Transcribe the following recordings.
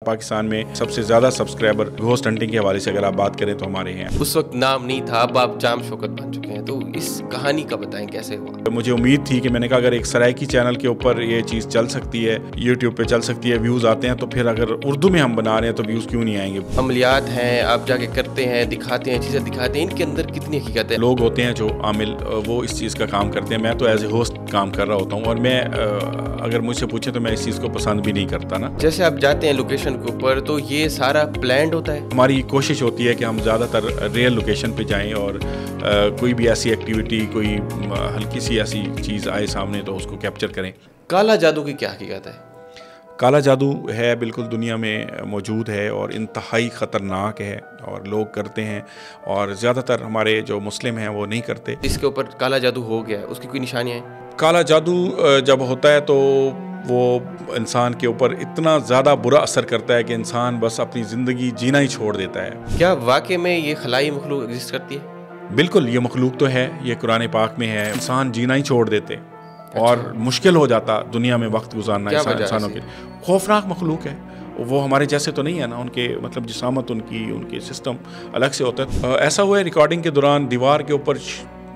پاکستان میں سب سے زیادہ سبسکرائبر گھوسٹ ہنٹنگ کے حوالے سے اگر آپ بات کریں تو ہمارے ہیں. اس وقت نام نہیں تھا، اب آپ جام شوکت بن چکے ہیں، تو اس کہانی کا بتائیں کیسے ہوا؟ مجھے امید تھی کہ میں نے کہا اگر ایک سرائکی چینل کے اوپر یہ چیز چل سکتی ہے، یوٹیوب پہ چل سکتی ہے، ویوز آتے ہیں، تو پھر اگر اردو میں ہم بنا رہے ہیں تو ویوز کیوں نہیں آئیں گے. عملیات ہیں، آپ جا کے کرتے ہیں، دکھاتے ہیں، چیزیں دکھاتے ہیں، ان کے اندر کتنی حقیقت ہے؟ لوگ ہوتے ہیں جو عامل وہ اس چیز کا کام کرتے ہیں. میں تو ایز اے ہوسٹ کام کر رہا ہوتا ہوں، اور میں اگر مجھ سے پوچھیں تو میں اس چیز کو پسند بھی نہیں کرتا نا. جیسے آپ جاتے ہیں لوکیشن کے اوپر تو یہ سارا پلانڈ ہوتا ہے؟ ہماری کوشش ہوتی ہے کہ ہم زیادہ تر ریئل لوکیشن پہ جائیں، اور کوئی بھی ایسی ایکٹیویٹی، کوئی ہلکی سی ایسی چیز آئے سامنے تو اس کو کیپچر کریں. کالا جادو کی کیا حقیقت ہے؟ کالا جادو ہے، بالکل دنیا میں موجود ہے اور انتہائی خطرناک ہے، اور لوگ کرتے ہیں، اور زیادہ تر ہمارے جو مسلم ہیں وہ نہیں کرتے. جس کے اوپر کالا جادو ہو گیا ہے اس کی کوئی نشانیاں ہیں؟ کالا جادو جب ہوتا ہے تو وہ انسان کے اوپر اتنا زیادہ برا اثر کرتا ہے کہ انسان بس اپنی زندگی جینا ہی چھوڑ دیتا ہے. کیا واقع میں یہ خلائی مخلوق ایگزسٹ کرتی ہے؟ بالکل، یہ مخلوق تو ہے، یہ قرآن پاک میں ہے. انسان جینا ہی چھوڑ دیتے اور مشکل ہو جاتا دنیا میں وقت گزارنا انسانوں کے. خوفناک مخلوق ہے وہ، ہمارے جیسے تو نہیں ہے نا. ان کے مطلب جسامت، ان کے سسٹم الگ سے ہوتا ہے. ایسا ہوا ہے ریکارڈنگ کے دوران دیوار کے اوپر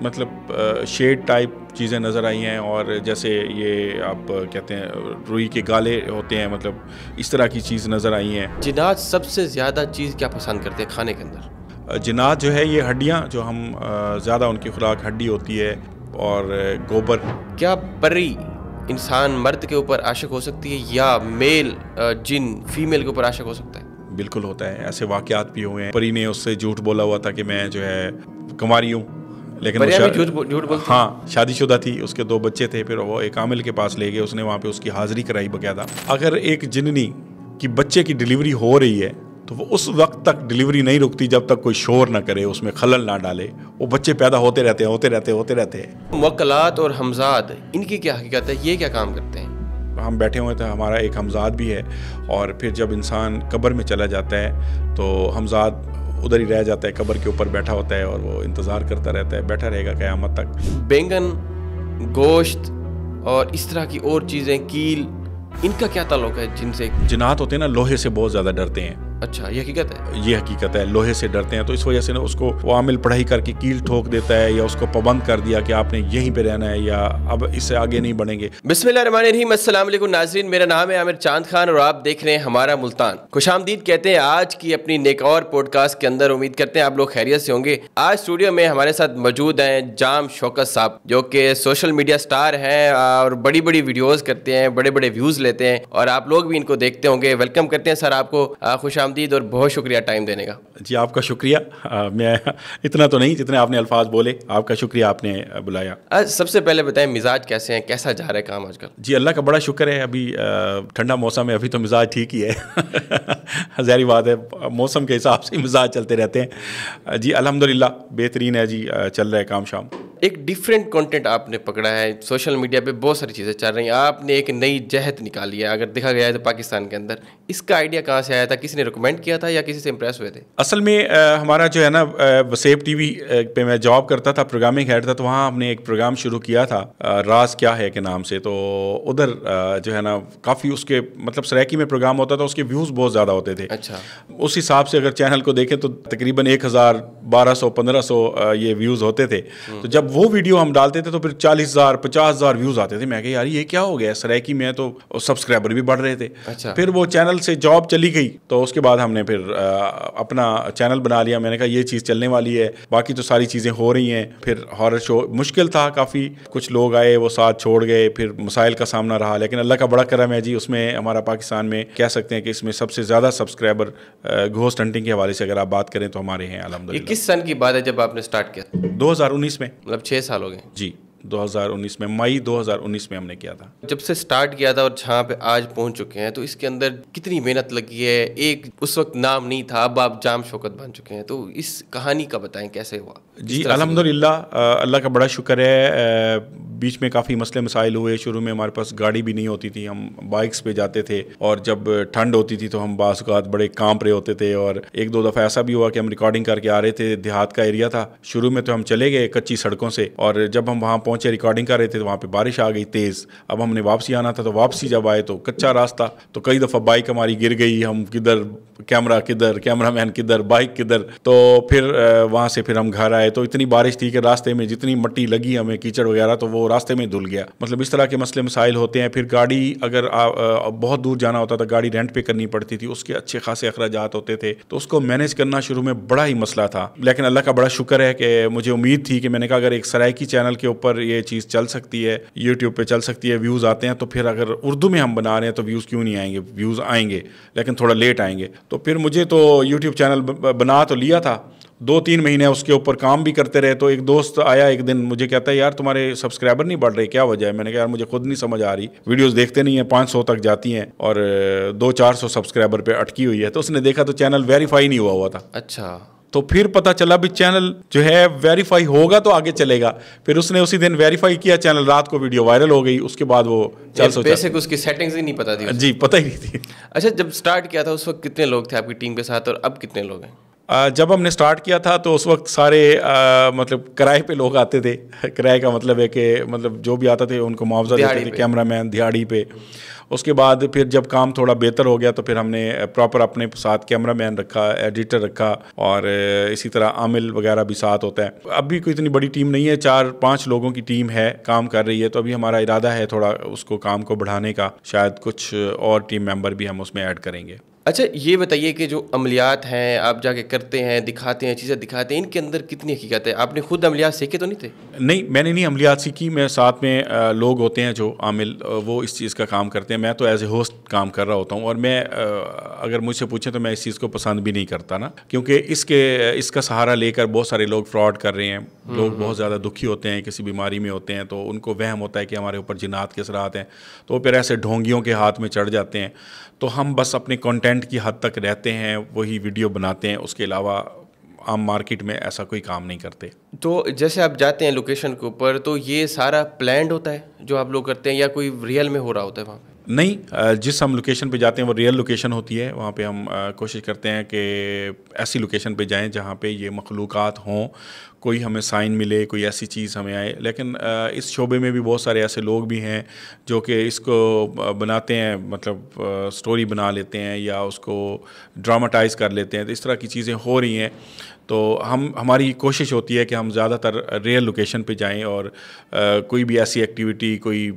مطلب شیڈ ٹائپ چیزیں نظر آئی ہیں، اور جیسے یہ آپ کہتے ہیں روئی کے گالے ہوتے ہیں، مطلب اس طرح کی چیز نظر آئی ہیں. جنات سب سے زیادہ چیز کیا پسند کرتے ہیں کھانے کے اندر؟ جنات جو ہے یہ ہڈیاں، جو ہم زیادہ ان کی خوراک ہڈی ہوتی ہے، اور گوبر. کیا پری انسان مرد کے اوپر عاشق ہو سکتی ہے، یا میل جن فیمیل کے اوپر عاشق ہو سکتا ہے؟ بالکل ہوتا ہے، ایسے واقعات بھی ہوئے ہیں. پری نے اس سے جھوٹ بولا ہوا تھا کہ میں جو ہے کنواری ہوں، لیکن ہاں شادی شدہ تھی، اس کے 2 بچے تھے. پھر وہ ایک عامل کے پاس لے گئے، اس نے وہاں پہ اس کی حاضری کرائی باقاعدہ. اگر ایک جننی کی بچے کی ڈیلیوری ہو رہی ہے تو وہ اس وقت تک ڈیلیوری نہیں رکتی جب تک کوئی شور نہ کرے، اس میں خلل نہ ڈالے. وہ بچے پیدا ہوتے رہتے ہیں. موکلات اور ہمزاد، ان کی کیا حقیقت ہے؟ یہ کیا کام کرتے ہیں؟ ہم بیٹھے ہوئے تھے، ہمارا ایک ہمزاد بھی ہے، اور پھر جب انسان قبر میں چلا جاتا ہے تو ہمزاد ادھر ہی رہ جاتا ہے، قبر کے اوپر بیٹھا ہوتا ہے، اور وہ انتظار کرتا رہتا ہے، بیٹھا رہے گا قیامت تک. بینگن، گوشت اور اس طرح کی اور چیزیں، کیل، ان کا کیا تعلق ہے جن سے؟ جنات ہوتے ہیں نا، لوہے سے بہت زیادہ ڈرتے ہیں. اچھا، یہ حقیقت ہے؟ یہ حقیقت ہے، لوہے سے ڈرتے ہیں. تو اس وجہ سے نا اس کو وہ عامل پڑھائی کر کے کیل ٹھوک دیتا ہے، یا اس کو پابند کر دیا کہ آپ نے یہیں پہ رہنا ہے، یا اب اس سے آگے نہیں بڑھیں گے. بسم اللہ الرحمن الرحیم. السلام علیکم ناظرین، میرا نام ہے عامر چاند خان اور آپ دیکھ رہے ہیں ہمارا ملتان. خوش آمدید کہتے ہیں آج کی اپنی ایک اور پوڈ کاسٹ کے اندر. امید کرتے ہیں آپ لوگ خیریت سے ہوں گے. آج اسٹوڈیو میں ہمارے ساتھ موجود ہیں جام شوکت صاحب، جو کہ سوشل میڈیا سٹار ہیں اور بڑی بڑی ویڈیوز کرتے ہیں، بڑے بڑے ویوز لیتے ہیں، اور آپ لوگ بھی ان کو دیکھتے ہوں گے. ویلکم کرتے ہیں سر آپ کو. خوش آمدید اور بہت شکریہ ٹائم دینے کا. جی آپ کا شکریہ. میں اتنا تو نہیں جتنے آپ نے الفاظ بولے. آپ کا شکریہ، آپ نے بلایا. سب سے پہلے بتائیں مزاج کیسے ہیں، کیسا جا رہا ہے کام آج کل؟ جی اللہ کا بڑا شکر ہے. ابھی ٹھنڈا موسم ہے، ابھی تو مزاج ٹھیک ہی ہے. ظاہری بات ہے، موسم کے حساب سے مزاج چلتے رہتے ہیں. جی الحمدللہ بہترین ہے. جی چل رہا ہے کام شام. ایک ڈیفرنٹ کنٹینٹ آپ نے پکڑا ہے. سوشل میڈیا پہ بہت ساری چیزیں چل رہی ہیں، آپ نے ایک نئی جہت نکالی ہے. اگر دیکھا گیا ہے تو پاکستان کے اندر اس کا آئیڈیا کہاں سے آیا تھا؟ کسی نے ریکمینڈ کیا تھا یا کسی سے امپریس ہوئے تھے؟ اصل میں ہمارا جو ہے نا وسیب ٹی وی پہ میں جاب کرتا تھا، پروگرامنگ ہیڈ تھا، تو وہاں ہم نے ایک پروگرام شروع کیا تھا راز کیا ہے کے نام سے. تو ادھر جو ہے نا کافی اس کے مطلب سرائکی میں پروگرام ہوتا تھا، اس کے ویوز بہت زیادہ ہوتے تھے. اچھا، اس حساب سے اگر چینل کو دیکھیں تو تقریباً 1000 1200 1500 یہ ویوز ہوتے تھے. تو جب وہ ویڈیو ہم ڈالتے تھے تو پھر 40,000 50,000 ویوز آتے تھے. میں کہ یار یہ کیا ہو گیا سرائکی میں، تو سبسکرائبر بھی بڑھ رہے تھے. پھر وہ چینل سے جاب چلی گئی، تو اس کے بعد ہم نے پھر اپنا چینل بنا لیا. میں نے کہا یہ چیز چلنے والی ہے، باقی تو ساری چیزیں ہو رہی ہیں. پھر ہارر شو مشکل تھا کافی، کچھ لوگ آئے وہ ساتھ چھوڑ گئے، پھر مسائل کا سامنا رہا، لیکن اللہ کا بڑا کرم ہے جی. اس میں ہمارا پاکستان میں کہہ سکتے ہیں کہ اس میں سب سے زیادہ سبسکرائبر گھوسٹ ہنٹنگ کے حوالے سے اگر آپ بات کریں تو ہمارے ہیں الحمدللہ. یہ کس سن کی بات ہے جب آپ نے سٹارٹ کیا؟ 2019 میں. مطلب 6 سال ہو گئے. جی 2019 میں، مئی 2019 میں ہم نے کیا تھا. جب سے سٹارٹ کیا تھا اور جہاں پہ آج پہنچ چکے ہیں، تو اس کے اندر کتنی محنت لگی ہے؟ ایک اس وقت نام نہیں تھا، اب آپ جام شوکت بن چکے ہیں، تو اس کہانی کا بتائیں کیسے ہوا؟ جی الحمدللہ اللہ کا بڑا شکر ہے. بیچ میں کافی مسئلے مسائل ہوئے. شروع میں ہمارے پاس گاڑی بھی نہیں ہوتی تھی, ہم بائکس پہ جاتے تھے, اور جب ٹھنڈ ہوتی تھی تو ہم بعض اوقات بڑے کانپ رہے ہوتے تھے. اور ایک دو دفعہ ایسا بھی ہوا کہ ہم ریکارڈنگ کر کے آ رہے تھے, دیہات کا ایریا تھا. شروع میں تو ہم چلے گئے کچی سڑکوں سے, اور جب ہم وہاں پہنچے ریکارڈنگ کر رہے تھے تو وہاں پہ بارش آ گئی تیز. اب ہم نے واپسی آنا تھا, تو واپسی جب آئے تو کچا راستہ, تو کئی دفعہ بائک ہماری گر گئی, ہم کدھر, کیمرہ کدھر, کیمرہ مین کدھر, بائک کدھر. تو پھر وہاں سے پھر ہم گھر آئے تو اتنی بارش تھی کہ راستے میں جتنی مٹی لگی ہمیں, کیچڑ وغیرہ, تو وہ راستے میں دھل گیا. مطلب اس طرح کے مسئلے مسائل ہوتے ہیں. پھر گاڑی اگر بہت دور جانا ہوتا تھا, گاڑی رینٹ پہ کرنی پڑتی تھی, اس کے اچھے خاصے اخراجات ہوتے تھے, تو اس کو مینیج کرنا شروع میں بڑا ہی مسئلہ تھا. لیکن اللہ کا بڑا شکر ہے کہ مجھے امید تھی کہ میں نے کہا اگر ایک سرائکی چینل کے اوپر یہ چیز چل سکتی ہے, یوٹیوب پہ چل سکتی ہے, ویوز آتے ہیں, تو پھر اگر اردو میں ہم بنا رہے ہیں تو ویوز کیوں نہیں آئیں گے؟ ویوز آئیں گے لیکن تھوڑا لیٹ آئیں گے. تو پھر مجھے تو یوٹیوب چینل بنا تو لیا تھا, 2-3 مہینے اس کے اوپر کام بھی کرتے رہے. تو ایک دوست آیا ایک دن, مجھے کہتا ہے یار تمہارے سبسکرائبر نہیں بڑھ رہے, کیا وجہ ہے؟ میں نے کہا یار مجھے خود نہیں سمجھ آ رہی, ویڈیوز دیکھتے نہیں ہیں, 500 تک جاتی ہیں اور 200-400 سبسکرائبر پہ اٹکی ہوئی ہے. تو اس نے دیکھا تو چینل ویریفائی نہیں ہوا تھا. اچھا. تو پھر پتہ چلا بھی چینل جو ہے ویریفائی ہوگا تو آگے چلے گا. پھر اس نے اسی دن ویریفائی کیا چینل, رات کو ویڈیو وائرل ہو گئی. اس کے بعد وہ بیسک اس کی سیٹنگز ہی نہیں پتہ تھی. جی پتہ ہی نہیں تھی. اچھا, جب سٹارٹ کیا تھا اس وقت کتنے لوگ تھے آپ کی ٹیم کے ساتھ, اور اب کتنے لوگ ہیں؟ جب ہم نے سٹارٹ کیا تھا تو اس وقت سارے مطلب کرائے پہ لوگ آتے تھے. کرائے کا مطلب ہے کہ مطلب جو بھی آتا تھے ان کو معاوضہ دیتے تھے, کیمرہ مین دیہڑی پہ. اس کے بعد پھر جب کام تھوڑا بہتر ہو گیا تو پھر ہم نے پراپر اپنے ساتھ کیمرہ مین رکھا, ایڈیٹر رکھا, اور اسی طرح عامل وغیرہ بھی ساتھ ہوتا ہے. اب بھی کوئی اتنی بڑی ٹیم نہیں ہے, 4-5 لوگوں کی ٹیم ہے, کام کر رہی ہے. تو ابھی ہمارا ارادہ ہے تھوڑا اس کو کام کو بڑھانے کا, شاید کچھ اور ٹیم ممبر بھی ہم اس میں ایڈ کریں گے. اچھا, یہ بتائیے کہ جو عملیات ہیں آپ جا کے کرتے ہیں, دکھاتے ہیں, چیزیں دکھاتے ہیں, ان کے اندر کتنی حقیقت ہے؟ آپ نے خود عملیات سیکھے تو نہیں تھے؟ نہیں, میں نے نہیں عملیات سیکھی. میں ساتھ میں لوگ ہوتے ہیں جو عامل, وہ اس چیز کا کام کرتے ہیں. میں تو ایز اے ہوسٹ کام کر رہا ہوتا ہوں. اور میں اگر مجھ سے پوچھیں تو میں اس چیز کو پسند بھی نہیں کرتا نا, کیونکہ اس کا سہارا لے کر بہت سارے لوگ فراڈ کر رہے ہیں. لوگ بہت زیادہ دکھی ہوتے ہیں, کسی بیماری میں ہوتے ہیں, تو ان کو وہم ہوتا ہے کہ ہمارے اوپر جنات کے اثرات ہیں, تو پھر ایسے ڈھونگیوں کے ہاتھ میں چڑھ جاتے ہیں. تو ہم بس اپنے کنٹینٹ کی حد تک رہتے ہیں, وہی ویڈیو بناتے ہیں, اس کے علاوہ عام مارکیٹ میں ایسا کوئی کام نہیں کرتے. تو جیسے آپ جاتے ہیں لوکیشن کے اوپر, تو یہ سارا پلانڈ ہوتا ہے جو آپ لوگ کرتے ہیں, یا کوئی ریئل میں ہو رہا ہوتا ہے وہاں پہ؟ نہیں, جس ہم لوکیشن پہ جاتے ہیں وہ ریئل لوکیشن ہوتی ہے. وہاں پہ ہم کوشش کرتے ہیں کہ ایسی لوکیشن پہ جائیں جہاں پہ یہ مخلوقات ہوں, کوئی ہمیں سائن ملے, کوئی ایسی چیز ہمیں آئے. لیکن اس شعبے میں بھی بہت سارے ایسے لوگ بھی ہیں جو کہ اس کو بناتے ہیں, مطلب سٹوری بنا لیتے ہیں یا اس کو ڈراماٹائز کر لیتے ہیں. تو اس طرح کی چیزیں ہو رہی ہیں. تو ہماری کوشش ہوتی ہے کہ ہم زیادہ تر ریئل لوکیشن پہ جائیں, اور کوئی بھی ایسی ایکٹیویٹی, کوئی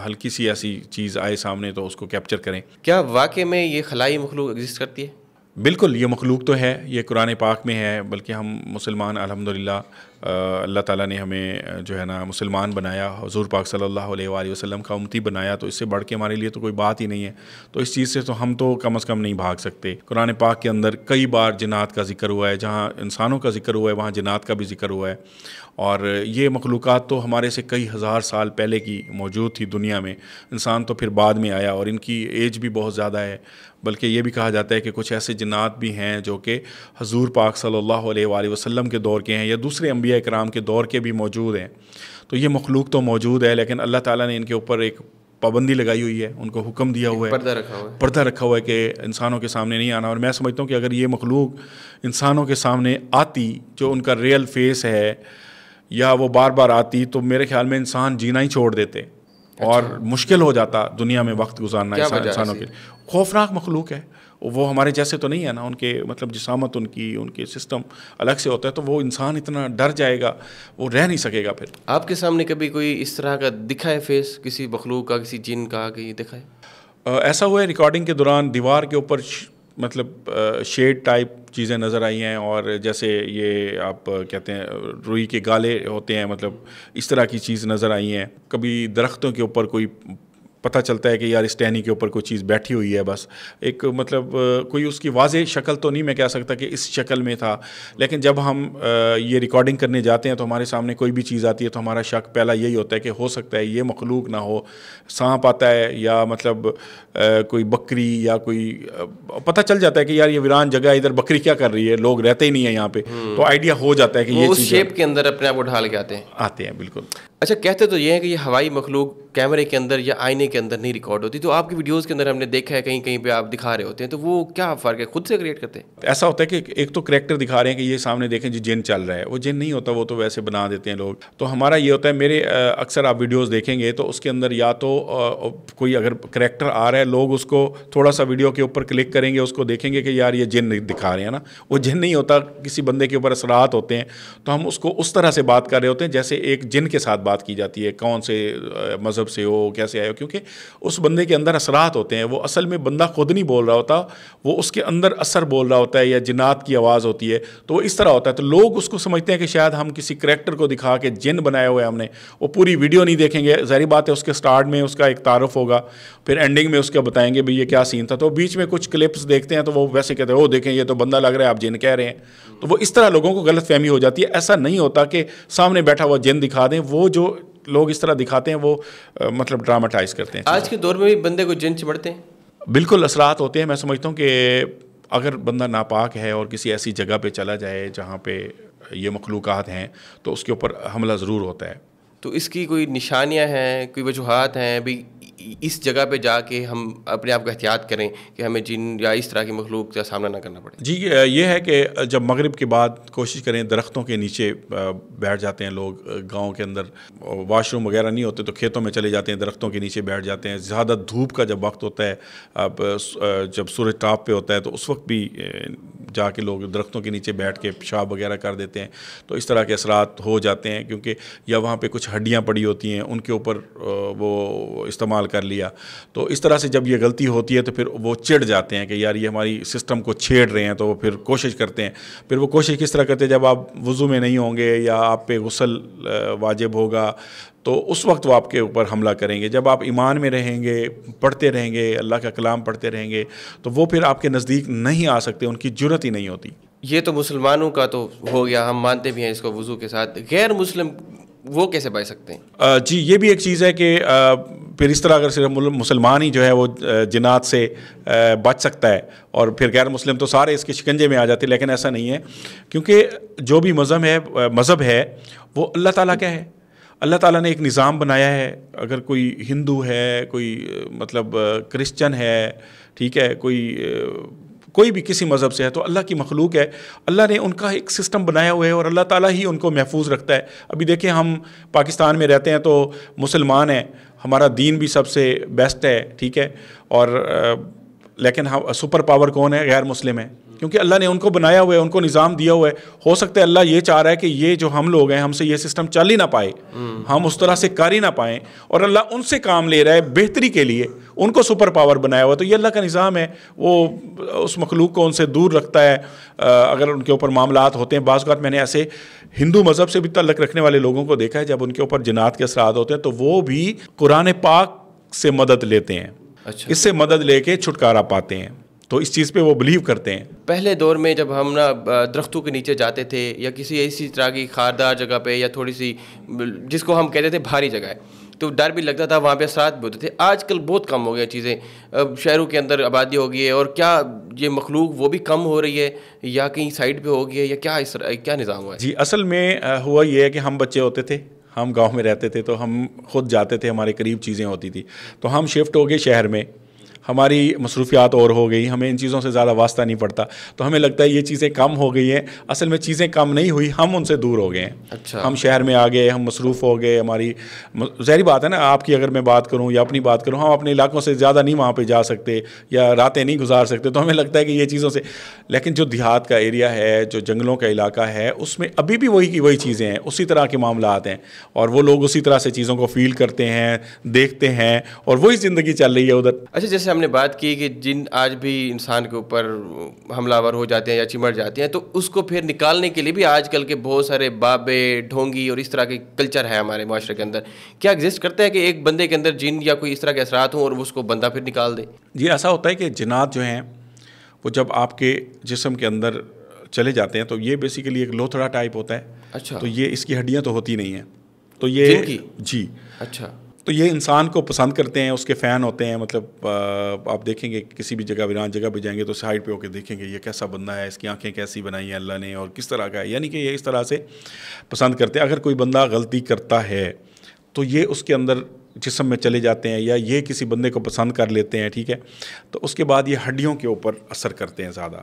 ہلکی سی ایسی چیز آئے سامنے تو اس کو کیپچر کریں. کیا واقعی میں یہ خلائی مخلوق ایگزسٹ کرتی ہے؟ بالکل, یہ مخلوق تو ہے, یہ قرآن پاک میں ہے. بلکہ ہم مسلمان الحمدللہ, اللہ تعالیٰ نے ہمیں جو ہے نا مسلمان بنایا, حضور پاک صلی اللہ علیہ وآلہ وسلم کا امتی بنایا, تو اس سے بڑھ کے ہمارے لیے تو کوئی بات ہی نہیں ہے. تو اس چیز سے تو ہم تو کم از کم نہیں بھاگ سکتے. قرآن پاک کے اندر کئی بار جنات کا ذکر ہوا ہے, جہاں انسانوں کا ذکر ہوا ہے وہاں جنات کا بھی ذکر ہوا ہے. اور یہ مخلوقات تو ہمارے سے کئی ہزار سال پہلے کی موجود تھی دنیا میں. انسان تو پھر بعد میں آیا, اور ان کی ایج بھی بہت زیادہ ہے. بلکہ یہ بھی کہا جاتا ہے کہ کچھ ایسے جنات بھی ہیں جو کہ حضور پاک صلی اللہ علیہ وآلہ وسلم کے دور کے ہیں, یا دوسرے انبیاء کرام کے دور کے بھی موجود ہیں. تو یہ مخلوق تو موجود ہے, لیکن اللہ تعالیٰ نے ان کے اوپر ایک پابندی لگائی ہوئی ہے, ان کو حکم دیا ہوا ہے, پردہ رکھا ہوا ہے کہ انسانوں کے سامنے نہیں آنا. اور میں سمجھتا ہوں کہ اگر یہ مخلوق انسانوں کے سامنے آتی, جو ان کا ریئل فیس ہے, یا وہ بار بار آتی, تو میرے خیال میں انسان جینا ہی چھوڑ دیتے, اور مشکل ہو جاتا دنیا میں وقت گزارنا انسانوں کے. خوفناک مخلوق ہے وہ, ہمارے جیسے تو نہیں ہے نا. ان کے مطلب جسامت, ان کے سسٹم الگ سے ہوتا ہے, تو وہ انسان اتنا ڈر جائے گا, وہ رہ نہیں سکے گا. پھر آپ کے سامنے کبھی کوئی اس طرح کا دکھا ہے فیس, کسی مخلوق کا, کسی جن کا, کہ یہ دکھا ہے؟ ایسا ہوا ہے ریکارڈنگ کے دوران, دیوار کے اوپر مطلب شیڈ ٹائپ چیزیں نظر آئی ہیں, اور جیسے یہ آپ کہتے ہیں روئی کے گالے ہوتے ہیں, مطلب اس طرح کی چیز نظر آئی ہیں. کبھی درختوں کے اوپر کوئی پتہ چلتا ہے کہ یار اس ٹہنی کے اوپر کوئی چیز بیٹھی ہوئی ہے, بس ایک مطلب کوئی اس کی واضح شکل تو نہیں میں کہہ سکتا کہ اس شکل میں تھا. لیکن جب ہم یہ ریکارڈنگ کرنے جاتے ہیں تو ہمارے سامنے کوئی بھی چیز آتی ہے تو ہمارا شک پہلا یہی ہوتا ہے کہ ہو سکتا ہے یہ مخلوق نہ ہو, سانپ آتا ہے, یا مطلب کوئی بکری, یا کوئی پتہ چل جاتا ہے کہ یار یہ ویران جگہ ہے, ادھر بکری کیا کر رہی ہے, لوگ رہتے ہی نہیں ہیں یہاں پہ. تو آئیڈیا ہو جاتا ہے کہ یہ اس شیپ کے اندر اپنے آپ کو ڈھال کے آتے ہیں. بالکل. اچھا کہتے تو یہ ہے کہ یہ ہوائی مخلوق کیمرے کے اندر یا آئینے کے اندر نہیں ریکارڈ ہوتی, تو آپ کی ویڈیوز کے اندر ہم نے دیکھا ہے کہیں کہیں پہ آپ دکھا رہے ہوتے ہیں, تو وہ کیا فرق ہے, خود سے کریٹ کرتے ہیں؟ ایسا ہوتا ہے کہ ایک تو کریکٹر دکھا رہے ہیں کہ یہ سامنے دیکھیں جی جن چل رہا ہے, وہ جن نہیں ہوتا, وہ تو ویسے بنا دیتے ہیں لوگ. تو ہمارا یہ ہوتا ہے, میرے اکثر آپ ویڈیوز دیکھیں گے تو اس کے اندر یا تو کوئی اگر کریکٹر آ رہا ہے, لوگ اس کو تھوڑا سا ویڈیو کے اوپر کلک کریں گے, اس کو دیکھیں گے کہ یار یہ جن دکھا رہے ہیں نا, وہ جن نہیں ہوتا, کسی بندے کے اوپر اثرات ہوتے ہیں, تو ہم اس کو اس طرح سے بات کر رہے ہوتے ہیں جیسے ایک جن کے ساتھ بات کی جاتی ہے, کون سے مذہب سے ہو, کیسے آئے ہو, کیونکہ اس بندے کے اندر اثرات ہوتے ہیں. وہ اصل میں بندہ خود نہیں بول رہا ہوتا, وہ اس کے اندر اثر بول رہا ہوتا ہے یا جنات کی آواز ہوتی ہے, تو وہ اس طرح ہوتا ہے. تو لوگ اس کو سمجھتے ہیں کہ شاید ہم کسی کریکٹر کو دکھا کے جن بنائے ہوئے ہم نے, وہ پوری ویڈیو نہیں دیکھیں گے. ظاہری بات ہے, اس کے سٹارٹ میں اس کا ایک تعارف ہوگا, پھر اینڈنگ میں اس کا بتائیں گے بھئی یہ کیا سین تھا, تو بیچ میں کچھ کلپس دیکھتے ہیں تو وہ ویسے کہتے ہیں وہ دیکھیں یہ تو بندہ لگ رہا ہے, آپ جن کہہ رہے ہیں. تو وہ اس طرح لوگوں کو غلط فہمی ہو جاتی ہے. ایسا نہیں ہوتا کہ سامنے بیٹھا ہوا جن دکھا دیں, وہ جو لوگ اس طرح دکھاتے ہیں وہ مطلب ڈراماٹائز کرتے ہیں. آج کے دور میں بھی بندے کو جن چمڑتے ہیں, بالکل اثرات ہوتے ہیں. میں سمجھتا ہوں کہ اگر بندہ ناپاک ہے اور کسی ایسی جگہ پہ چلا جائے جہاں پہ یہ مخلوقات ہیں, تو اس کے اوپر حملہ ضرور ہوتا ہے. تو اس کی کوئی نشانیاں ہیں, کوئی وجوہات ہیں بھی اس جگہ پہ جا کے ہم اپنے آپ کو احتیاط کریں کہ ہمیں جن یا اس طرح کی مخلوق کا سامنا نہ کرنا پڑے؟ جی یہ ہے کہ جب مغرب کے بعد کوشش کریں, درختوں کے نیچے بیٹھ جاتے ہیں لوگ, گاؤں کے اندر واش روم وغیرہ نہیں ہوتے تو کھیتوں میں چلے جاتے ہیں, درختوں کے نیچے بیٹھ جاتے ہیں. زیادہ دھوپ کا جب وقت ہوتا ہے, اب جب سورج ٹاپ پہ ہوتا ہے, تو اس وقت بھی جا کے لوگ درختوں کے نیچے بیٹھ کے پیشاب وغیرہ کر دیتے ہیں. تو اس طرح کے اثرات ہو جاتے ہیں, کیونکہ یا وہاں پہ کچھ ہڈیاں پڑی ہوتی ہیں, ان کے اوپر وہ استعمال کر لیا. تو اس طرح سے جب یہ غلطی ہوتی ہے تو پھر وہ چڑ جاتے ہیں کہ یار یہ ہماری سسٹم کو چھیڑ رہے ہیں, تو وہ پھر کوشش کرتے ہیں. پھر وہ کوشش کس طرح کرتے ہیں, جب آپ وضو میں نہیں ہوں گے یا آپ پہ غسل واجب ہوگا تو اس وقت وہ آپ کے اوپر حملہ کریں گے. جب آپ ایمان میں رہیں گے, پڑھتے رہیں گے, اللہ کا کلام پڑھتے رہیں گے, تو وہ پھر آپ کے نزدیک نہیں آ سکتے, ان کی جرت ہی نہیں ہوتی. یہ تو مسلمانوں کا تو ہو گیا, ہم مانتے بھی ہیں اس کو وضو کے ساتھ. غیر مسلم وہ کیسے بچ سکتے ہیں؟ جی یہ بھی ایک چیز ہے کہ پھر اس طرح اگر صرف مسلمان ہی جو ہے وہ جنات سے بچ سکتا ہے, اور پھر غیر مسلم تو سارے اس کے شکنجے میں آ جاتے ہیں. لیکن ایسا نہیں ہے, کیونکہ جو بھی مذہب ہے وہ اللہ تعالیٰ کا ہے. اللہ تعالیٰ نے ایک نظام بنایا ہے. اگر کوئی ہندو ہے, کوئی مطلب کرسچن ہے, ٹھیک ہے, کوئی بھی کسی مذہب سے ہے, تو اللہ کی مخلوق ہے. اللہ نے ان کا ایک سسٹم بنایا ہوا ہے اور اللہ تعالیٰ ہی ان کو محفوظ رکھتا ہے. ابھی دیکھیں ہم پاکستان میں رہتے ہیں تو مسلمان ہیں, ہمارا دین بھی سب سے بیسٹ ہے, ٹھیک ہے, اور لیکن سپر پاور کون ہے؟ غیر مسلم ہے, کیونکہ اللہ نے ان کو بنایا ہوا ہے, ان کو نظام دیا ہوا ہے. ہو سکتا ہے اللہ یہ چاہ رہا ہے کہ یہ جو ہم لوگ ہیں, ہم سے یہ سسٹم چل ہی نہ پائے, ہم اس طرح سے کر ہی نہ پائیں, اور اللہ ان سے کام لے رہا ہے بہتری کے لیے, ان کو سپر پاور بنایا ہوا ہے. تو یہ اللہ کا نظام ہے, وہ اس مخلوق کو ان سے دور رکھتا ہے اگر ان کے اوپر معاملات ہوتے ہیں. بعض اوقات میں نے ایسے ہندو مذہب سے بھی تعلق رکھنے والے لوگوں کو دیکھا ہے, جب ان کے اوپر جنات کے اثرات ہوتے ہیں تو وہ بھی قرآن پاک سے مدد لیتے ہیں. اس سے مدد لے کے چھٹکارا پاتے ہیں, تو اس چیز پہ وہ بلیو کرتے ہیں. پہلے دور میں جب ہم نا درختوں کے نیچے جاتے تھے یا کسی ایسی طرح کی خاردار جگہ پہ یا تھوڑی سی جس کو ہم کہتے تھے بھاری جگہ ہے, تو ڈر بھی لگتا تھا, وہاں پہ اثرات بھی ہوتے تھے. آج کل بہت کم ہو گیا چیزیں, شہروں کے اندر آبادی ہو گئی ہے, اور کیا یہ مخلوق وہ بھی کم ہو رہی ہے یا کہیں سائڈ پہ ہو گئی ہے, یا کیا نظام ہوا ہے؟ جی اصل میں ہوا یہ ہے کہ ہم بچے ہوتے تھے, ہم گاؤں میں رہتے تھے, تو ہم خود جاتے تھے, ہمارے قریب چیزیں ہوتی تھی. تو ہم شفٹ ہو گئے شہر میں, ہماری مصروفیات اور ہو گئی, ہمیں ان چیزوں سے زیادہ واسطہ نہیں پڑتا, تو ہمیں لگتا ہے یہ چیزیں کم ہو گئی ہیں. اصل میں چیزیں کم نہیں ہوئی, ہم ان سے دور ہو گئے ہیں. اچھا, ہم شہر میں آ گئے, ہم مصروف ہو گئے. ہماری ظاہری بات ہے نا, آپ کی اگر میں بات کروں یا اپنی بات کروں, ہم اپنے علاقوں سے زیادہ نہیں وہاں پہ جا سکتے یا راتیں نہیں گزار سکتے, تو ہمیں لگتا ہے کہ یہ چیزوں سے. لیکن جو دیہات کا ایریا ہے, جو جنگلوں کا علاقہ ہے, اس میں ابھی بھی وہی چیزیں ہیں, اسی طرح کے معاملات ہیں, اور وہ لوگ اسی طرح سے چیزوں کو فیل کرتے ہیں, دیکھتے ہیں, اور وہی زندگی چل رہی ہے ادھر. اچھا, جیسے ہم نے بات کی کہ جن آج بھی انسان کے اوپر حملہ آور ہو جاتے ہیں یا چمٹ جاتے ہیں, تو اس کو پھر نکالنے کے لیے بھی آج کل کے بہت سارے بابے, ڈھونگی اور اس طرح کے کلچر ہے ہمارے معاشرے کے اندر. کیا ایگزسٹ کرتا ہے کہ ایک بندے کے اندر جن یا کوئی اس طرح کے اثرات ہوں اور اس کو بندہ پھر نکال دے؟ جی ایسا ہوتا ہے کہ جنات جو ہیں وہ جب آپ کے جسم کے اندر چلے جاتے ہیں تو یہ بیسیکلی ایک لوتھڑا ٹائپ ہوتا ہے. اچھا, تو یہ اس کی ہڈیاں تو ہوتی نہیں ہیں, تو یہ جی اچھا, تو یہ انسان کو پسند کرتے ہیں, اس کے فین ہوتے ہیں. مطلب آپ دیکھیں گے کسی بھی جگہ ویران جگہ پہ جائیں گے تو سائڈ پہ ہو کے دیکھیں گے یہ کیسا بندہ ہے, اس کی آنکھیں کیسی بنائی ہیں اللہ نے, اور کس طرح کا ہے. یعنی کہ یہ اس طرح سے پسند کرتے ہیں. اگر کوئی بندہ غلطی کرتا ہے, تو یہ اس کے اندر جسم میں چلے جاتے ہیں، یا یہ کسی بندے کو پسند کر لیتے ہیں، ٹھیک ہے، تو اس کے بعد یہ ہڈیوں کے اوپر اثر کرتے ہیں، زیادہ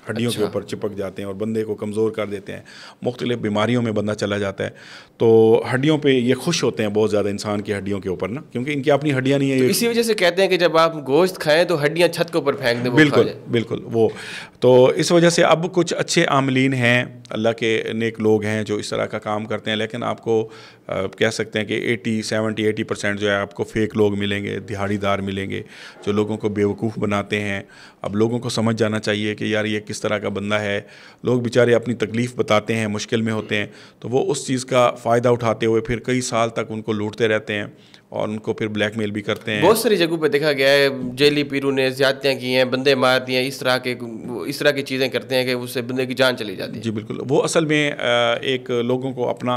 ہڈیوں کے اوپر چپک جاتے ہیں اور بندے کو کمزور کر دیتے ہیں، مختلف بیماریوں میں بندہ چلا جاتا ہے. تو ہڈیوں پہ یہ خوش ہوتے ہیں بہت زیادہ انسان کی ہڈیوں کے اوپر نا، کیونکہ ان کی اپنی ہڈیاں نہیں ہیں. اسی وجہ سے کہتے ہیں کہ جب آپ گوشت کھائیں تو ہڈیاں چھت کے اوپر پھینک دیں. بالکل بالکل. وہ تو اس وجہ سے اب کچھ اچھے عاملین ہیں، اللہ کے نیک لوگ ہیں جو اس طرح کا کام کرتے ہیں، لیکن آپ کو کہہ سکتے ہیں کہ 80% جو ہے آپ کو فیک لوگ ملیں گے، دہاڑی دار ملیں گے جو لوگوں کو بیوقوف بناتے ہیں. اب لوگوں کو سمجھ جانا چاہیے کہ یار یہ کس طرح کا بندہ ہے. لوگ بیچارے اپنی تکلیف بتاتے ہیں، مشکل میں ہوتے ہیں، تو وہ اس چیز کا فائدہ اٹھاتے ہوئے پھر کئی سال تک ان کو لوٹتے رہتے ہیں اور ان کو پھر بلیک میل بھی کرتے ہیں. بہت ساری جگہوں پہ دیکھا گیا ہے جیلی پیرو نے زیادتیاں کی ہیں، بندے مار دیے ہیں، اس طرح کی چیزیں کرتے ہیں کہ اس سے بندے کی جان چلی جاتی ہے. جی بالکل. وہ اصل میں ایک لوگوں کو اپنا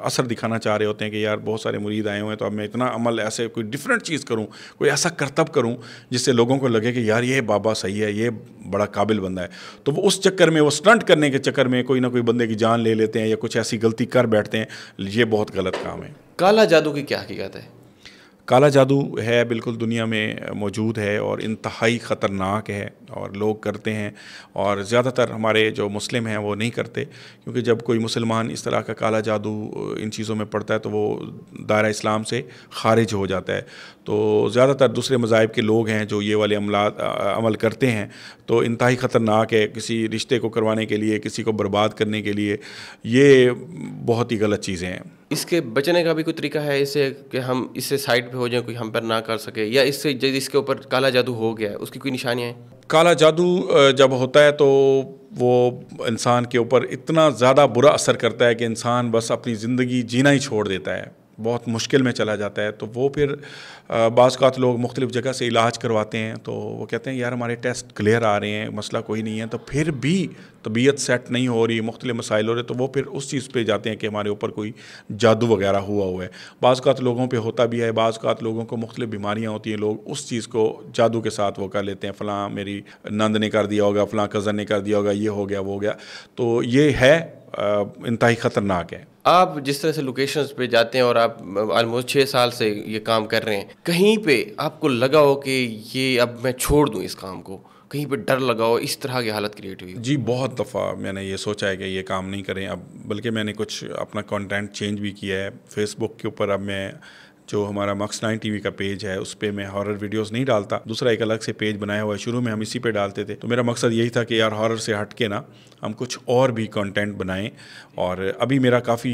اثر دکھانا چاہ رہے ہوتے ہیں کہ یار بہت سارے مرید آئے ہوئے ہیں تو اب میں اتنا عمل ایسے کوئی ڈفرینٹ چیز کروں، کوئی ایسا کرتب کروں جس سے لوگوں کو لگے کہ یار یہ بابا صحیح ہے، یہ بڑا قابل بندہ ہے. تو وہ اس چکر میں، وہ اسٹنٹ کرنے کے چکر میں کوئی نہ کوئی بندے کی جان لے لیتے ہیں یا کچھ ایسی غلطی کر بیٹھتے ہیں. یہ بہت غلط کام ہے. کالا جادو کی کیا حقیقت ہے؟ کالا جادو ہے، بالکل دنیا میں موجود ہے اور انتہائی خطرناک ہے اور لوگ کرتے ہیں، اور زیادہ تر ہمارے جو مسلم ہیں وہ نہیں کرتے، کیونکہ جب کوئی مسلمان اس طرح کا کالا جادو ان چیزوں میں پڑتا ہے تو وہ دائرہ اسلام سے خارج ہو جاتا ہے. تو زیادہ تر دوسرے مذاہب کے لوگ ہیں جو یہ والے عمل کرتے ہیں، تو انتہائی خطرناک ہے. کسی رشتے کو کروانے کے لیے، کسی کو برباد کرنے کے لیے، یہ بہت ہی غلط چیزیں ہیں. اس کے بچنے کا بھی کوئی طریقہ ہے اس سے کہ ہم اس سے سائڈ پہ ہو جائیں، کوئی ہم پر نہ کر سکے، یا اس سے جس کے اوپر کالا جادو ہو گیا ہے اس کی کوئی نشانیاں ہیں؟ کالا جادو جب ہوتا ہے تو وہ انسان کے اوپر اتنا زیادہ برا اثر کرتا ہے کہ انسان بس اپنی زندگی جینا ہی چھوڑ دیتا ہے، بہت مشکل میں چلا جاتا ہے. تو وہ پھر بعض اوقات لوگ مختلف جگہ سے علاج کرواتے ہیں، تو وہ کہتے ہیں یار ہمارے ٹیسٹ کلیئر آ رہے ہیں، مسئلہ کوئی نہیں ہے، تو پھر بھی طبیعت سیٹ نہیں ہو رہی، مختلف مسائل ہو رہے، تو وہ پھر اس چیز پہ جاتے ہیں کہ ہمارے اوپر کوئی جادو وغیرہ ہوا ہے. بعض اوقات لوگوں پہ ہوتا بھی ہے، بعض اوقات لوگوں کو مختلف بیماریاں ہوتی ہیں، لوگ اس چیز کو جادو کے ساتھ وہ کر لیتے ہیں، فلاں میری نند نے کر دیا ہوگا، فلاں کزن نے کر دیا ہوگا، یہ ہو گیا وہ ہو گیا. تو یہ ہے انتہائی خطرناک ہے. آپ جس طرح سے لوکیشنز پہ جاتے ہیں اور آپ آلموسٹ 6 سال سے یہ کام کر رہے ہیں، کہیں پہ آپ کو لگا ہو کہ یہ اب میں چھوڑ دوں اس کام کو، کہیں پہ ڈر لگا ہو، اس طرح کی حالت کریٹ ہوئی؟ جی بہت دفعہ میں نے یہ سوچا ہے کہ یہ کام نہیں کریں اب، بلکہ میں نے کچھ اپنا کانٹینٹ چینج بھی کیا ہے. فیس بک کے اوپر اب میں جو ہمارا مکس 9 ٹی وی کا پیج ہے اس پہ میں ہارر ویڈیوز نہیں ڈالتا، دوسرا ایک الگ سے پیج بنایا ہوا ہے. شروع میں ہم اسی پہ ڈالتے تھے، تو میرا مقصد یہی تھا کہ یار ہارر سے ہٹ کے نا ہم کچھ اور بھی کنٹینٹ بنائیں. اور ابھی میرا کافی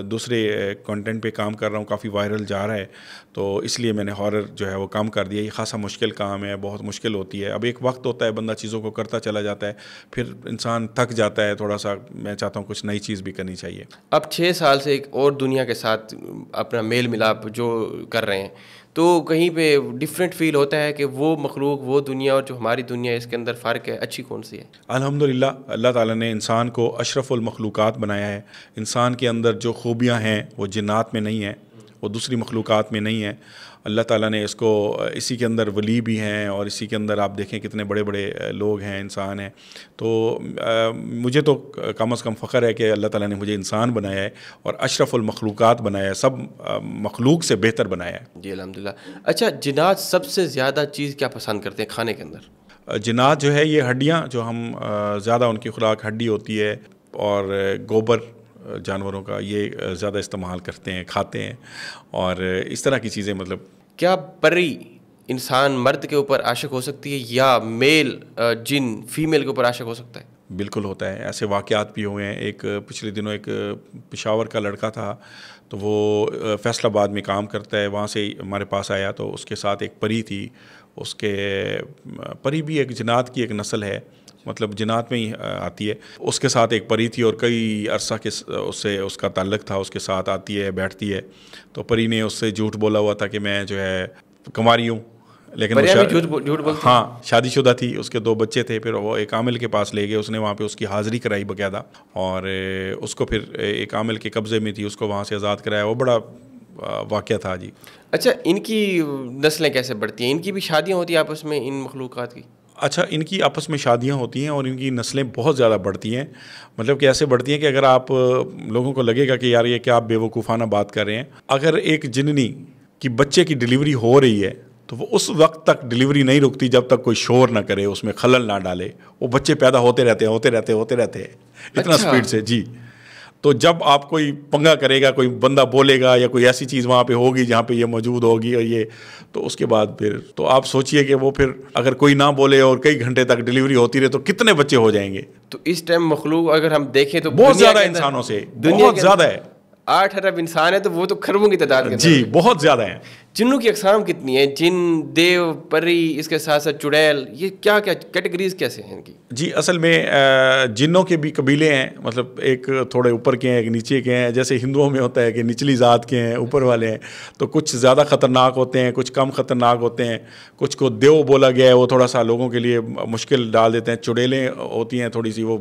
دوسرے کنٹینٹ پہ کام کر رہا ہوں، کافی وائرل جا رہا ہے، تو اس لیے میں نے ہارر جو ہے وہ کم کر دیا. یہ خاصا مشکل کام ہے، بہت مشکل ہوتی ہے. اب ایک وقت ہوتا ہے بندہ چیزوں کو کرتا چلا جاتا ہے، پھر انسان تھک جاتا ہے تھوڑا سا. میں چاہتا ہوں کچھ نئی چیز بھی کرنی چاہیے. اب 6 سال سے ایک اور دنیا کے ساتھ اپنا میل ملاپ جو کر رہے ہیں، تو کہیں پہ ڈفرینٹ فیل ہوتا ہے کہ وہ مخلوق، وہ دنیا اور جو ہماری دنیا ہے، اس کے اندر فرق ہے، اچھی کون سی ہے؟ الحمدللہ اللہ تعالیٰ نے انسان کو اشرف المخلوقات بنایا ہے. انسان کے اندر جو خوبیاں ہیں وہ جنات میں نہیں ہیں، وہ دوسری مخلوقات میں نہیں ہیں. اللہ تعالیٰ نے اس کو اسی کے اندر ولی بھی ہیں، اور اسی کے اندر آپ دیکھیں کتنے بڑے بڑے لوگ ہیں، انسان ہیں. تو مجھے تو کم از کم فخر ہے کہ اللہ تعالیٰ نے مجھے انسان بنایا ہے اور اشرف المخلوقات بنایا ہے، سب مخلوق سے بہتر بنایا ہے. جی الحمدللہ. اچھا، جنات سب سے زیادہ چیز کیا پسند کرتے ہیں کھانے کے اندر؟ جنات جو ہے یہ ہڈیاں، جو ہم زیادہ ان کی خوراک ہڈی ہوتی ہے، اور گوبر جانوروں کا یہ زیادہ استعمال کرتے ہیں، کھاتے ہیں، اور اس طرح کی چیزیں. مطلب کیا پری انسان مرد کے اوپر عاشق ہو سکتی ہے، یا میل جن فیمیل کے اوپر عاشق ہو سکتا ہے؟ بالکل ہوتا ہے، ایسے واقعات بھی ہوئے ہیں. ایک پچھلے دنوں ایک پشاور کا لڑکا تھا، تو وہ فیصل آباد میں کام کرتا ہے، وہاں سے ہمارے پاس آیا، تو اس کے ساتھ ایک پری تھی. اس کے پری بھی ایک جنات کی ایک نسل ہے، مطلب جنات میں ہی آتی ہے. اس کے ساتھ ایک پری تھی اور کئی عرصہ کے اس سے اس کا تعلق تھا، اس کے ساتھ آتی ہے، بیٹھتی ہے. تو پری نے اس سے جھوٹ بولا ہوا تھا کہ میں جو ہے کماری ہوں، لیکن ہاں شادی شدہ تھی، اس کے 2 بچے تھے. پھر وہ ایک عامل کے پاس لے گئے، اس نے وہاں پہ اس کی حاضری کرائی باقاعدہ، اور اس کو پھر ایک عامل کے قبضے میں تھی، اس کو وہاں سے آزاد کرایا. وہ بڑا واقعہ تھا. جی اچھا، ان کی نسلیں کیسے بڑھتی ہیں؟ ان کی بھی شادیاں ہوتی ہیں آپس میں ان مخلوقات کی؟ اچھا، ان کی آپس میں شادیاں ہوتی ہیں اور ان کی نسلیں بہت زیادہ بڑھتی ہیں، مطلب کہ ایسے بڑھتی ہیں کہ اگر آپ لوگوں کو لگے گا کہ یار یہ کیا آپ بے وقوفانہ بات کر رہے ہیں، اگر ایک جننی کی بچے کی ڈلیوری ہو رہی ہے تو وہ اس وقت تک ڈلیوری نہیں رکتی جب تک کوئی شور نہ کرے، اس میں خلل نہ ڈالے، وہ بچے پیدا ہوتے رہتے ہیں اتنا سپیڈ سے. جی، تو جب آپ کوئی پنگا کرے گا، کوئی بندہ بولے گا یا کوئی ایسی چیز وہاں پہ ہوگی جہاں پہ یہ موجود ہوگی اور یہ، تو اس کے بعد پھر تو آپ سوچئے کہ وہ پھر اگر کوئی نہ بولے اور کئی گھنٹے تک ڈلیوری ہوتی رہے تو کتنے بچے ہو جائیں گے. تو اس ٹائم مخلوق اگر ہم دیکھیں تو بہت زیادہ انسانوں سے، بہت زیادہ ہے. 8 ارب انسان ہے تو وہ تو خربوں کی تعداد کے. جی بہت زیادہ ہیں. جنوں کی اقسام کتنی ہیں؟ جن، دیو، پری، اس کے ساتھ ساتھ چڑیل، یہ کیا کیا کیٹیگریز کیسے ہیں ان کی؟ جی اصل میں جنوں کے بھی قبیلے ہیں، مطلب ایک تھوڑے اوپر کے ہیں، ایک نیچے کے ہیں. جیسے ہندوؤں میں ہوتا ہے کہ نچلی ذات کے ہیں، اوپر والے ہیں، تو کچھ زیادہ خطرناک ہوتے ہیں، کچھ کم خطرناک ہوتے ہیں. کچھ کو دیو بولا گیا ہے، وہ تھوڑا سا لوگوں کے لیے مشکل ڈال دیتے ہیں. چڑیلیں ہوتی ہیں تھوڑی سی وہ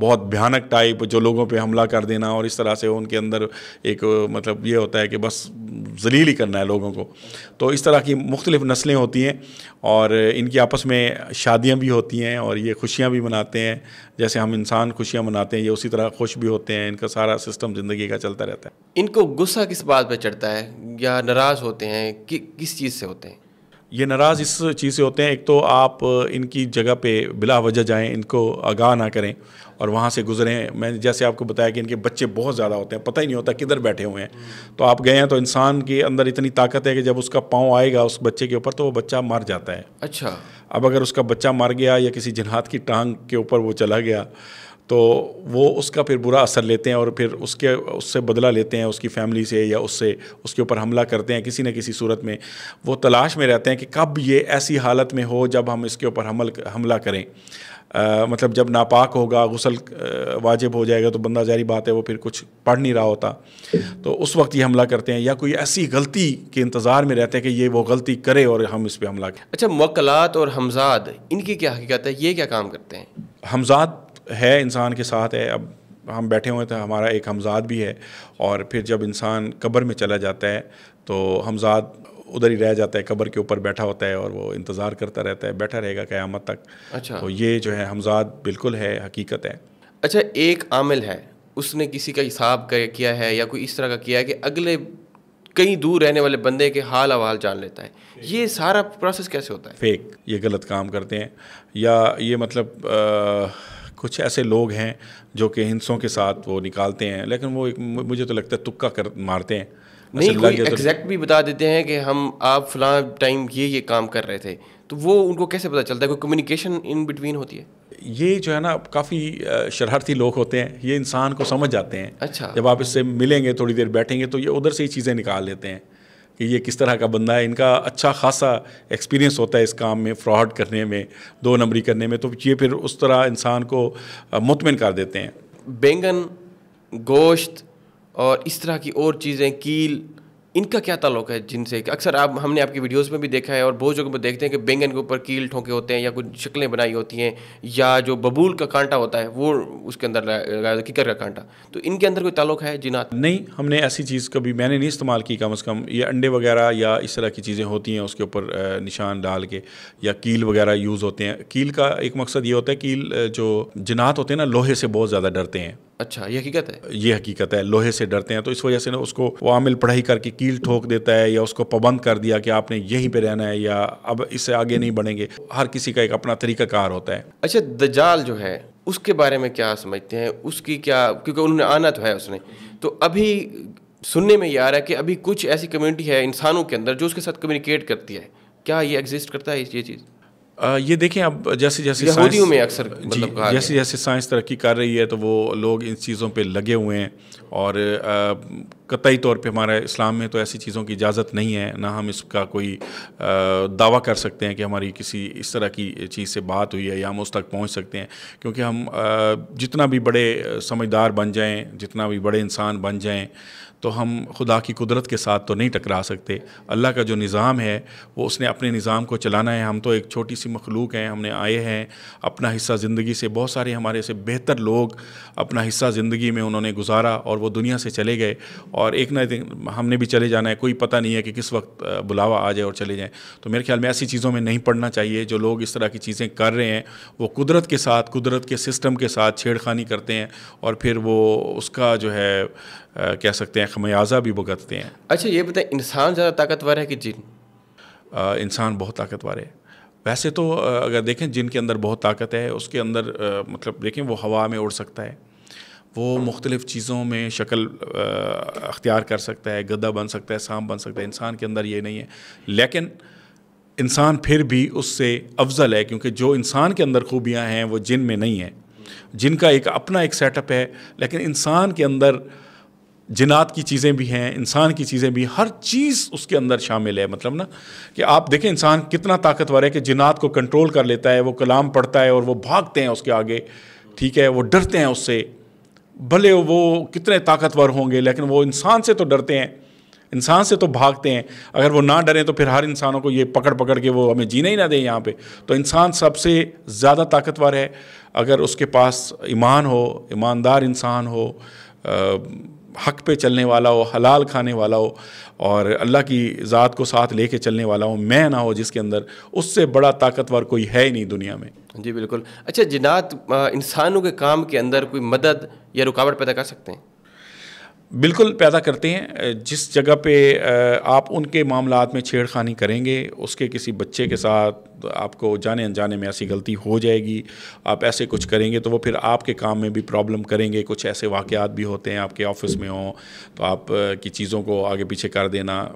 بہت بھیانک ٹائپ، جو لوگوں پہ حملہ کر دینا، اور اس طرح سے ان کے اندر ایک مطلب یہ ہوتا ہے کہ بس ذلیل ہی کرنا ہے لوگوں کو. تو اس طرح کی مختلف نسلیں ہوتی ہیں اور ان کی آپس میں شادیاں بھی ہوتی ہیں اور یہ خوشیاں بھی مناتے ہیں. جیسے ہم انسان خوشیاں مناتے ہیں، یہ اسی طرح خوش بھی ہوتے ہیں. ان کا سارا سسٹم زندگی کا چلتا رہتا ہے. ان کو غصہ کس بات پہ چڑھتا ہے یا ناراض ہوتے ہیں کس چیز سے ہوتے ہیں؟ یہ ناراض اس چیز سے ہوتے ہیں، ایک تو آپ ان کی جگہ پہ بلا وجہ جائیں، ان کو آگاہ نہ کریں اور وہاں سے گزریں. میں جیسے آپ کو بتایا کہ ان کے بچے بہت زیادہ ہوتے ہیں، پتہ ہی نہیں ہوتا کدھر بیٹھے ہوئے ہیں. تو آپ گئے ہیں تو انسان کے اندر اتنی طاقت ہے کہ جب اس کا پاؤں آئے گا اس بچے کے اوپر تو وہ بچہ مر جاتا ہے. اچھا. اب اگر اس کا بچہ مر گیا یا کسی جنات کی ٹانگ کے اوپر وہ چلا گیا تو وہ اس کا پھر برا اثر لیتے ہیں اور پھر اس سے بدلہ لیتے ہیں، اس کی فیملی سے یا اس کے اوپر حملہ کرتے ہیں کسی نہ کسی صورت میں. وہ تلاش میں رہتے ہیں کہ کب یہ ایسی حالت میں ہو جب ہم اس کے اوپر حملہ کریں. مطلب جب ناپاک ہوگا، غسل واجب ہو جائے گا تو بندہ ظاہری بات ہے وہ پھر کچھ پڑھ نہیں رہا ہوتا، تو اس وقت یہ حملہ کرتے ہیں. یا کوئی ایسی غلطی کے انتظار میں رہتے ہیں کہ یہ وہ غلطی کرے اور ہم اس پہ حملہ کریں. اچھا، موکلات اور ہمزاد، ان کی کیا حقیقت ہے؟ یہ کیا کام کرتے ہیں؟ ہمزاد ہے انسان کے ساتھ ہے. اب ہم بیٹھے ہوئے تھے، ہمارا ایک ہمزاد بھی ہے، اور پھر جب انسان قبر میں چلا جاتا ہے تو ہمزاد ادھر ہی رہ جاتا ہے، قبر کے اوپر بیٹھا ہوتا ہے اور وہ انتظار کرتا رہتا ہے، بیٹھا رہے گا قیامت تک. اچھا. تو یہ جو ہے ہمزاد بالکل ہے، حقیقت ہے. اچھا، ایک عامل ہے، اس نے کسی کا حساب کیا ہے یا کوئی اس طرح کا کیا ہے کہ اگلے کہیں دور رہنے والے بندے کے حال احوال جان لیتا ہے. یہ سارا پروسیس کیسے ہوتا ہے؟ فیک، یہ غلط کام کرتے ہیں. یا یہ مطلب کچھ ایسے لوگ ہیں جو کہ ہندسوں کے ساتھ وہ نکالتے ہیں، لیکن وہ مجھے تو لگتا ہے تکا مارتے ہیں. نہیں، کوئی ایگزیکٹ بھی بتا دیتے ہیں کہ آپ فلاں ٹائم یہ کام کر رہے تھے، تو وہ ان کو کیسے پتہ چلتا ہے؟ کوئی کمیونیکیشن ان بٹوین ہوتی ہے؟ یہ جو ہے نا کافی شرارتی لوگ ہوتے ہیں، یہ انسان کو سمجھ جاتے ہیں. اچھا. جب آپ اس سے ملیں گے، تھوڑی دیر بیٹھیں گے تو یہ ادھر سے ہی چیزیں نکال لیتے ہیں کہ یہ کس طرح کا بندہ ہے. ان کا اچھا خاصا ایکسپیرینس ہوتا ہے اس کام میں، فراڈ کرنے میں، 2 نمبری کرنے میں، تو یہ پھر اس طرح انسان کو مطمئن کر دیتے ہیں. بینگن، گوشت اور اس طرح کی اور چیزیں، کیل، ان کا کیا تعلق ہے جن سے؟ اکثر ہم نے آپ کی ویڈیوز میں بھی دیکھا ہے اور بہت جگہوں پہ دیکھتے ہیں کہ بینگن کے اوپر کیل ٹھونکے ہوتے ہیں یا کچھ شکلیں بنائی ہوتی ہیں، یا جو ببول کا کانٹا ہوتا ہے وہ اس کے اندر ککر کا کانٹا. تو ان کے اندر کوئی تعلق ہے جنات؟ نہیں، ہم نے ایسی چیز کبھی میں نے نہیں استعمال کی. کم از کم یہ انڈے وغیرہ یا اس طرح کی چیزیں ہوتی ہیں اس کے اوپر نشان ڈال کے، یا کیل وغیرہ یوز ہوتے ہیں. کیل کا ایک مقصد یہ ہوتا ہے، کیل جو جنات ہوتے ہیں نا لوہے سے بہت زیادہ ڈرتے ہیں. اچھا، یہ حقیقت ہے؟ یہ حقیقت ہے، لوہے سے ڈرتے ہیں. تو اس وجہ سے نا اس کو وہ عامل پڑھائی کر کے کیل ٹھوک دیتا ہے، یا اس کو پابند کر دیا کہ آپ نے یہیں پہ رہنا ہے یا اب اس سے آگے نہیں بڑھیں گے. ہر کسی کا ایک اپنا طریقہ کار ہوتا ہے. اچھا، دجال جو ہے اس کے بارے میں کیا سمجھتے ہیں؟ اس کی کیا، کیونکہ انہوں نے آنا تو ہے اس نے، تو ابھی سننے میں یہ آ رہا ہے کہ ابھی کچھ ایسی کمیونٹی ہے انسانوں کے اندر جو اس کے ساتھ کمیونیکیٹ کرتی ہے. کیا یہ ایگزسٹ کرتا ہے یہ چیز؟ یہ دیکھیں، اب جیسے یہودیوں میں اکثر جیسے سائنس ترقی کر رہی ہے تو وہ لوگ ان چیزوں پہ لگے ہوئے ہیں. اور قطعی طور پہ ہمارے اسلام میں تو ایسی چیزوں کی اجازت نہیں ہے، نہ ہم اس کا کوئی دعویٰ کر سکتے ہیں کہ ہماری کسی اس طرح کی چیز سے بات ہوئی ہے یا ہم اس تک پہنچ سکتے ہیں. کیونکہ ہم جتنا بھی بڑے سمجھدار بن جائیں، جتنا بھی بڑے انسان بن جائیں، تو ہم خدا کی قدرت کے ساتھ تو نہیں ٹکرا سکتے. اللہ کا جو نظام ہے وہ اس نے اپنے نظام کو چلانا ہے. ہم تو ایک چھوٹی سی مخلوق ہیں، ہم نے آئے ہیں اپنا حصہ زندگی سے. بہت سارے ہمارے سے بہتر لوگ اپنا حصہ زندگی میں انہوں نے گزارا اور وہ دنیا سے چلے گئے، اور ایک نہ ہم نے بھی چلے جانا ہے, کوئی پتہ نہیں ہے کہ کس وقت بلاوا آ جائے اور چلے جائیں. تو میرے خیال میں ایسی چیزوں میں نہیں پڑنا چاہیے. جو لوگ اس طرح کی چیزیں کر رہے ہیں وہ قدرت کے ساتھ, قدرت کے سسٹم کے ساتھ چھیڑ خانی کرتے ہیں, اور پھر وہ اس کا جو ہے کہہ سکتے ہیں خمیازہ بھی بھگتتے ہیں. اچھا یہ بتائیں, انسان زیادہ طاقتور ہے کہ جن؟ انسان بہت طاقتور ہے. ویسے تو اگر دیکھیں جن کے اندر بہت طاقت ہے, اس کے اندر مطلب دیکھیں وہ ہوا میں اڑ سکتا ہے, وہ مختلف چیزوں میں شکل اختیار کر سکتا ہے, گدھا بن سکتا ہے, سانپ بن سکتا ہے. انسان کے اندر یہ نہیں ہے, لیکن انسان پھر بھی اس سے افضل ہے, کیونکہ جو انسان کے اندر خوبیاں ہیں وہ جن میں نہیں ہیں. جن کا ایک اپنا ایک سیٹ اپ ہے, لیکن انسان کے اندر جنات کی چیزیں بھی ہیں, انسان کی چیزیں بھی, ہر چیز اس کے اندر شامل ہے. مطلب نا کہ آپ دیکھیں انسان کتنا طاقتور ہے کہ جنات کو کنٹرول کر لیتا ہے, وہ کلام پڑھتا ہے اور وہ بھاگتے ہیں اس کے آگے, ٹھیک ہے, وہ ڈرتے ہیں اس سے. بھلے وہ کتنے طاقتور ہوں گے لیکن وہ انسان سے تو ڈرتے ہیں, انسان سے تو بھاگتے ہیں. اگر وہ نہ ڈریں تو پھر ہر انسانوں کو یہ پکڑ پکڑ کے وہ ہمیں جینے ہی نہ دیں یہاں پہ. تو انسان سب سے زیادہ طاقتور ہے اگر اس کے پاس ایمان ہو, ایماندار انسان ہو, حق پہ چلنے والا ہو, حلال کھانے والا ہو, اور اللہ کی ذات کو ساتھ لے کے چلنے والا ہو, میں نہ ہو جس کے اندر. اس سے بڑا طاقتور کوئی ہے ہی نہیں دنیا میں. جی بالکل. اچھا جنات انسانوں کے کام کے اندر کوئی مدد یا رکاوٹ پیدا کر سکتے ہیں؟ بالکل پیدا کرتے ہیں. جس جگہ پہ آپ ان کے معاملات میں چھیڑ خانی کریں گے, اس کے کسی بچے کے ساتھ آپ کو جانے انجانے میں ایسی غلطی ہو جائے گی, آپ ایسے کچھ کریں گے تو وہ پھر آپ کے کام میں بھی پرابلم کریں گے. کچھ ایسے واقعات بھی ہوتے ہیں آپ کے آفس میں ہوں تو آپ کی چیزوں کو آگے پیچھے کر دینا,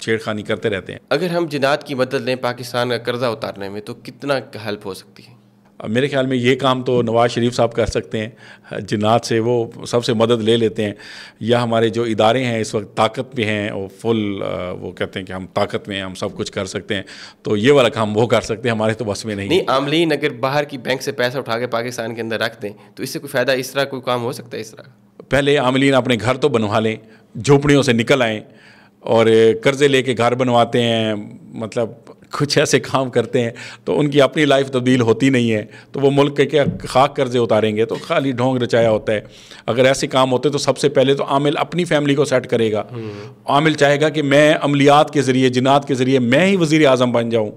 چھیڑ خانی کرتے رہتے ہیں. اگر ہم جنات کی مدد لیں پاکستان کا قرضہ اتارنے میں تو کتنا ہیلپ ہو سکتی ہے؟ میرے خیال میں یہ کام تو نواز شریف صاحب کر سکتے ہیں. جنات سے وہ سب سے مدد لے لیتے ہیں, یا ہمارے جو ادارے ہیں اس وقت طاقت پہ ہیں, وہ فل وہ کہتے ہیں کہ ہم طاقت میں ہیں, ہم سب کچھ کر سکتے ہیں, تو یہ والا کام وہ کر سکتے ہیں, ہمارے تو بس میں نہیں. عاملین اگر باہر کی بینک سے پیسہ اٹھا کے پاکستان کے اندر رکھ دیں تو اس سے کوئی فائدہ, اس طرح کوئی کام ہو سکتا ہے؟ اس طرح پہلے عاملین اپنے گھر تو بنوا لیں, جھوپڑیوں سے نکل آئیں, اور قرضے لے کے گھر بنواتے ہیں, مطلب کچھ ایسے کام کرتے ہیں تو ان کی اپنی لائف تبدیل ہوتی نہیں ہے, تو وہ ملک کے کیا خاک قرضے اتاریں گے, تو خالی ڈھونگ رچایا ہوتا ہے. اگر ایسے کام ہوتے تو سب سے پہلے تو عامل اپنی فیملی کو سیٹ کرے گا. عامل چاہے گا کہ میں عملیات کے ذریعے, جنات کے ذریعے میں ہی وزیر اعظم بن جاؤں,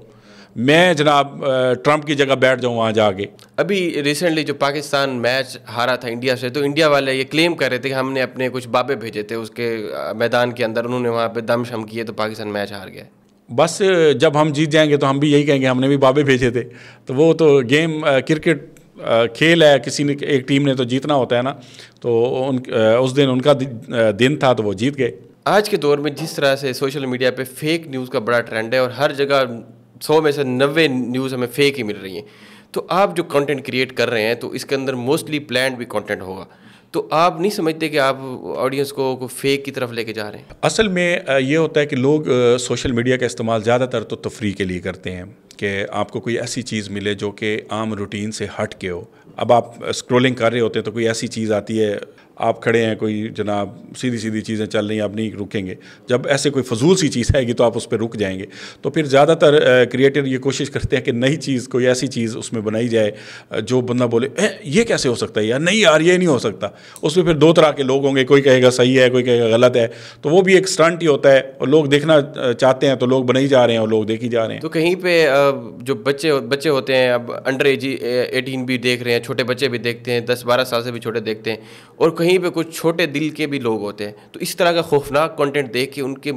میں جناب ٹرمپ کی جگہ بیٹھ جاؤں وہاں جا کے. ابھی ریسنٹلی جو پاکستان میچ ہارا تھا انڈیا سے, تو انڈیا والے یہ کلیم کر رہے تھے کہ ہم نے اپنے کچھ بابے بھیجے تھے اس کے میدان کے اندر, انہوں نے وہاں پہ دم شم کیے تو پاکستان میچ ہار گیا. بس جب ہم جیت جائیں گے تو ہم بھی یہی کہیں گے ہم نے بھی بابے بھیجے تھے. تو وہ تو گیم کرکٹ کھیل ہے, کسی نے ایک ٹیم نے تو جیتنا ہوتا ہے نا, تو اس دن ان کا دن تھا تو وہ جیت گئے. آج کے دور میں جس طرح سے سوشل میڈیا پہ فیک نیوز کا بڑا ٹرینڈ ہے, اور ہر جگہ 100 میں سے 90 نیوز ہمیں فیک ہی مل رہی ہیں, تو آپ جو کنٹینٹ کریٹ کر رہے ہیں تو اس کے اندر موسٹلی پلانڈ بھی کنٹینٹ ہوگا, تو آپ نہیں سمجھتے کہ آپ آڈینس کو فیک کی طرف لے کے جا رہے ہیں؟ اصل میں یہ ہوتا ہے کہ لوگ سوشل میڈیا کا استعمال زیادہ تر تو تفریح کے لیے کرتے ہیں, کہ آپ کو کوئی ایسی چیز ملے جو کہ عام روٹین سے ہٹ کے ہو. اب آپ اسکرولنگ کر رہے ہوتے ہیں تو کوئی ایسی چیز آتی ہے, آپ کھڑے ہیں, کوئی جناب سیدھی چیزیں چل رہی ہیں, آپ نہیں رکیں گے. جب ایسے کوئی فضول سی چیز آئے گی تو آپ اس پہ رک جائیں گے. تو پھر زیادہ تر کریٹر یہ کوشش کرتے ہیں کہ نئی چیز, کوئی ایسی چیز اس میں بنائی جائے جو بندہ بولے یہ کیسے ہو سکتا ہے, یا نہیں یار یہ نہیں ہو سکتا. اس میں پھر 2 طرح کے لوگ ہوں گے, کوئی کہے گا صحیح ہے, کوئی کہے گا غلط ہے. تو وہ بھی ایک اسٹنٹ ہی ہوتا ہے, اور لوگ دیکھنا چاہتے ہیں تو لوگ بنائی جا رہے ہیں اور لوگ دیکھی جا رہے ہیں. تو کہیں پہ جو بچے ہوتے ہیں, اب انڈر ایج 18 بھی دیکھ رہے ہیں, چھوٹے بچے بھی دیکھتے ہیں, 10-12 سال سے بھی چھوٹے دیکھتے ہیں, اور کہیں پہ کچھ چھوٹے دل کے بھی لوگ ہوتے ہیں, تو اس طرح کا خوفناک کنٹینٹ دیکھ کے ان کے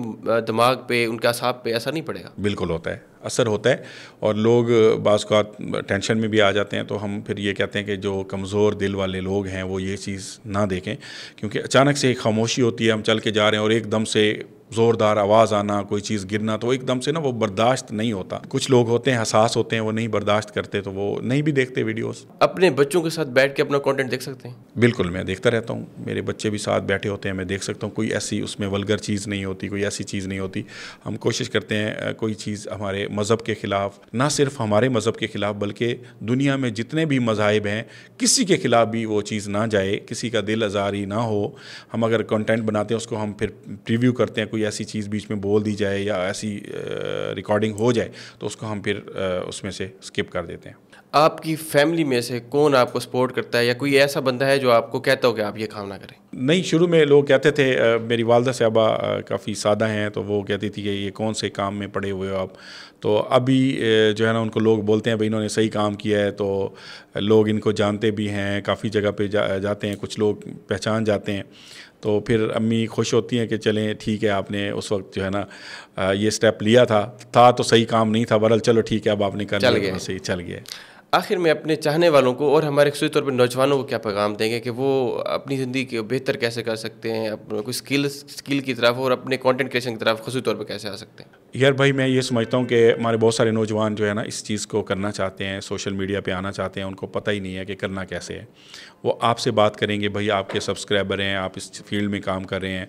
دماغ پہ, ان کے اعصاب پہ اثر نہیں پڑے گا؟ بالکل ہوتا ہے, اثر ہوتا ہے, اور لوگ بعض اوقات ٹینشن میں بھی آ جاتے ہیں. تو ہم پھر یہ کہتے ہیں کہ جو کمزور دل والے لوگ ہیں وہ یہ چیز نہ دیکھیں, کیونکہ اچانک سے ایک خاموشی ہوتی ہے, ہم چل کے جا رہے ہیں اور ایک دم سے زوردار آواز آنا, کوئی چیز گرنا, تو ایک دم سے نا وہ برداشت نہیں ہوتا. کچھ لوگ ہوتے ہیں حساس ہوتے ہیں, وہ نہیں برداشت کرتے, تو وہ نہیں بھی دیکھتے ویڈیوز. اپنے بچوں کے ساتھ بیٹھ کے اپنا کنٹینٹ دیکھ سکتے ہیں؟ بالکل, میں دیکھتا رہتا ہوں, میرے بچے بھی ساتھ بیٹھے ہوتے ہیں, میں دیکھ سکتا ہوں. کوئی ایسی اس میں ولگر چیز نہیں ہوتی, کوئی ایسی چیز نہیں ہوتی. ہم کوشش کرتے ہیں کوئی چیز ہمارے مذہب کے خلاف, نہ صرف ہمارے مذہب کے خلاف بلکہ دنیا میں جتنے بھی مذاہب ہیں کسی کے خلاف بھی وہ چیز نہ جائے, کسی کا دل آزاری نہ ہو. ہم اگر کنٹینٹ بناتے ہیں اس کو ہم پھر پریویو کرتے ہیں, کوئی ایسی چیز بیچ میں بول دی جائے یا ایسی ریکارڈنگ ہو جائے تو اس کو ہم پھر اس میں سے اسکپ کر دیتے ہیں. آپ کی فیملی میں سے کون آپ کو سپورٹ کرتا ہے یا کوئی ایسا بندہ ہے جو آپ کو کہتا ہو کہ آپ یہ کام نہ کریں؟ نہیں، شروع میں لوگ کہتے تھے، میری والدہ صاحبہ کافی سادہ ہیں تو وہ کہتی تھی کہ یہ کون سے کام میں پڑے ہوئے ہو آپ. تو ابھی جو ہے نا ان کو لوگ بولتے ہیں بھائی انہوں نے صحیح کام کیا ہے، تو لوگ ان کو جانتے بھی ہیں، کافی جگہ پہ جاتے ہیں، کچھ لوگ پہچان جاتے ہیں. تو پھر امی خوش ہوتی ہیں کہ چلیں ٹھیک ہے، آپ نے اس وقت جو ہے نا یہ سٹیپ لیا تھا تو صحیح کام نہیں تھا، بہرحال چلو ٹھیک ہے اب آپ نے کر لیا، صحیح چل گیا. آخر میں اپنے چاہنے والوں کو اور ہمارے خصوصی طور پہ نوجوانوں کو کیا پیغام دیں گے کہ وہ اپنی زندگی کو بہتر کیسے کر سکتے ہیں، اپنے کوئی اسکل کی طرف اور اپنے کانٹینٹ کریشن کی طرف خصوصی طور پہ کیسے آ سکتے ہیں؟ یار بھائی میں یہ سمجھتا ہوں کہ ہمارے بہت سارے نوجوان جو ہے نا اس چیز کو کرنا چاہتے ہیں، سوشل میڈیا پہ آنا چاہتے ہیں، ان کو پتہ ہی نہیں ہے کہ کرنا کیسے ہے. وہ آپ سے بات کریں گے بھائی آپ کے سبسکرائبر ہیں، آپ اس فیلڈ میں کام کر رہے ہیں،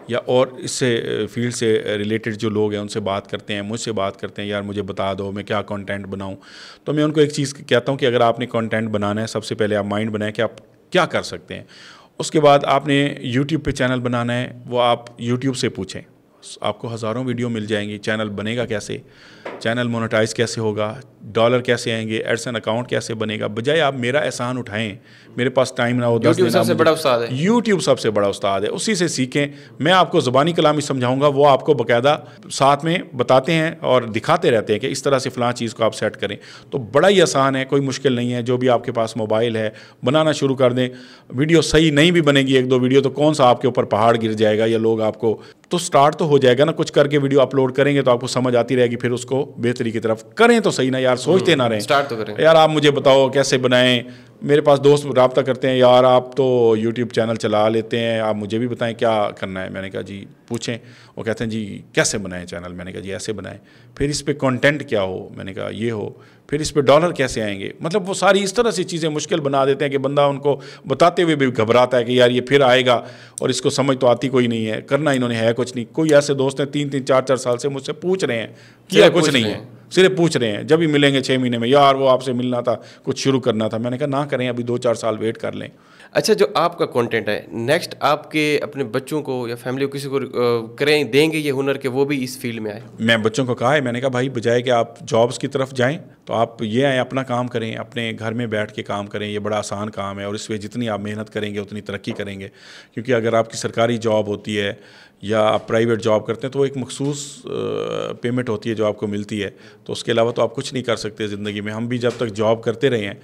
یا اور اس سے فیلڈ سے ریلیٹڈ جو لوگ ہیں ان سے بات کرتے ہیں، مجھ سے بات کرتے ہیں، یار مجھے بتا دو میں کیا کنٹینٹ بناؤں. تو میں ان کو ایک چیز کہتا ہوں کہ اگر آپ نے کنٹینٹ بنانا ہے، سب سے پہلے آپ مائنڈ بنائیں کہ آپ کیا کر سکتے ہیں. اس کے بعد آپ نے یوٹیوب پہ چینل بنانا ہے، وہ آپ یوٹیوب سے پوچھیں، آپ کو ہزاروں ویڈیو مل جائیں گی. چینل بنے گا کیسے، چینل مونیٹائز کیسے ہوگا، ڈالر کیسے آئیں گے، ایڈسن اکاؤنٹ کیسے بنے گا. بجائے آپ میرا احسان اٹھائیں، میرے پاس ٹائم نہ ہو، 10 دن. سب سے بڑا استاد ہے یوٹیوب، سب سے بڑا استاد ہے، اسی سے سیکھیں. میں آپ کو زبانی کلامی سمجھاؤں گا، وہ آپ کو باقاعدہ ساتھ میں بتاتے ہیں اور دکھاتے رہتے ہیں کہ اس طرح سے فلاں چیز کو آپ سیٹ کریں. تو بڑا ہی آسان ہے، کوئی مشکل نہیں ہے. جو بھی آپ کے پاس موبائل ہے بنانا شروع کر دیں. ویڈیو صحیح نہیں بھی بنے گی 1-2 ویڈیو تو کون سا آپ کے اوپر پہاڑ گر جائے گا یا لوگ آپ کو، تو سٹارٹ تو ہو جائے گا نا. کچھ کر کے ویڈیو اپلوڈ کریں گے تو آپ کو سمجھ آتی رہے گی، پھر اس کو بہتری کی طرف کریں تو صحیح نا یار. سوچتے نہ رہیں سٹارٹ تو کریں. یار آپ مجھے بتاؤ کیسے بنائیں. میرے پاس دوست رابطہ کرتے ہیں، یار آپ تو یوٹیوب چینل چلا لیتے ہیں، آپ مجھے بھی بتائیں کیا کرنا ہے. میں نے کہا جی پوچھیں. وہ کہتے ہیں جی کیسے بنائیں چینل. میں نے کہا جی ایسے بنائیں. پھر اس پہ کنٹینٹ کیا ہو. میں نے کہا یہ ہو. پھر اس پہ ڈالر کیسے آئیں گے. مطلب وہ ساری اس طرح سے چیزیں مشکل بنا دیتے ہیں کہ بندہ ان کو بتاتے ہوئے بھی گھبراتا ہے کہ یار یہ پھر آئے گا اور اس کو سمجھ تو آتی کوئی نہیں ہے، کرنا انہوں نے ہے کچھ نہیں. کوئی ایسے دوست ہیں 3-3 4-4 سال سے مجھ سے پوچھ رہے ہیں، کیا کچھ نہیں ہے، صرف پوچھ رہے ہیں. جب بھی ملیں گے 6 مہینے میں، یار وہ آپ سے ملنا تھا، کچھ شروع کرنا تھا. میں نے کہا نہ کریں، ابھی 2-4 سال ویٹ کر لیں. اچھا، جو آپ کا کنٹینٹ ہے نیکسٹ آپ کے اپنے بچوں کو یا فیملی کو کسی کو کریں دیں گے یہ ہنر کہ وہ بھی اس فیلڈ میں آئے؟ میں بچوں کو کہا ہے، میں نے کہا بھائی بجائے کہ آپ جابس کی طرف جائیں تو آپ یہ آئیں اپنا کام کریں، اپنے گھر میں بیٹھ کے کام کریں. یہ بڑا آسان کام ہے اور اس پہ جتنی آپ محنت کریں گے اتنی ترقی کریں گے. کیونکہ اگر آپ کی سرکاری جاب ہوتی ہے یا آپ پرائیویٹ جاب کرتے ہیں تو وہ ایک مخصوص پیمنٹ ہوتی ہے جو آپ کو ملتی ہے. تو اس کے علاوہ تو آپ کچھ نہیں کر سکتے زندگی میں. ہم بھی جب تک جاب کرتے رہے ہیں،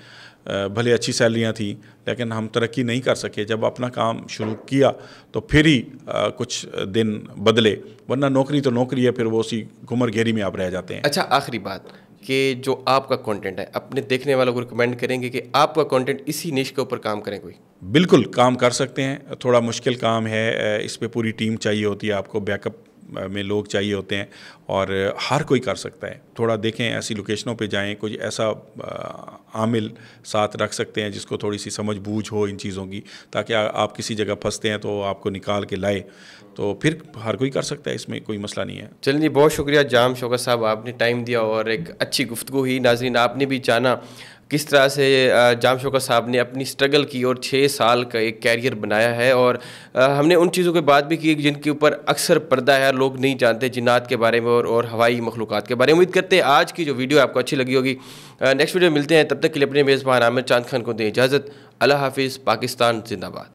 بھلے اچھی سیلریاں تھیں لیکن ہم ترقی نہیں کر سکے. جب اپنا کام شروع کیا تو پھر ہی کچھ دن بدلے، ورنہ نوکری تو نوکری ہے، پھر وہ اسی گھمر گھیری میں آپ رہ جاتے ہیں. اچھا، آخری بات کہ جو آپ کا کنٹینٹ ہے اپنے دیکھنے والوں کو ریکمینڈ کریں گے کہ آپ کا کنٹینٹ اسی نیش کے اوپر کام کریں؟ کوئی بالکل کام کر سکتے ہیں. تھوڑا مشکل کام ہے، اس پہ پوری ٹیم چاہیے ہوتی ہے، آپ کو بیک اپ میں لوگ چاہیے ہوتے ہیں اور ہر کوئی کر سکتا ہے. تھوڑا دیکھیں ایسی لوکیشنوں پہ جائیں، کوئی ایسا عامل ساتھ رکھ سکتے ہیں جس کو تھوڑی سی سمجھ بوجھ ہو ان چیزوں کی، تاکہ آپ کسی جگہ پھنستے ہیں تو آپ کو نکال کے لائے. تو پھر ہر کوئی کر سکتا ہے، اس میں کوئی مسئلہ نہیں ہے. چلیں جی، بہت شکریہ جام شوکت صاحب، آپ نے ٹائم دیا اور ایک اچھی گفتگو ہوئی. ناظرین آپ نے بھی جانا کس طرح سے جام شوکت صاحب نے اپنی سٹرگل کی اور 6 سال کا ایک کیریئر بنایا ہے. اور ہم نے ان چیزوں کے بات بھی کی جن کے اوپر اکثر پردہ ہے، لوگ نہیں جانتے، جنات کے بارے میں اور ہوائی مخلوقات کے بارے میں. امید کرتے ہیں آج کی جو ویڈیو آپ کو اچھی لگی ہوگی. نیکسٹ ویڈیو ملتے ہیں، تب تک کے لیے اپنے میزبان عامر چاند خان کو دیں اجازت. اللہ حافظ. پاکستان زندہ باد.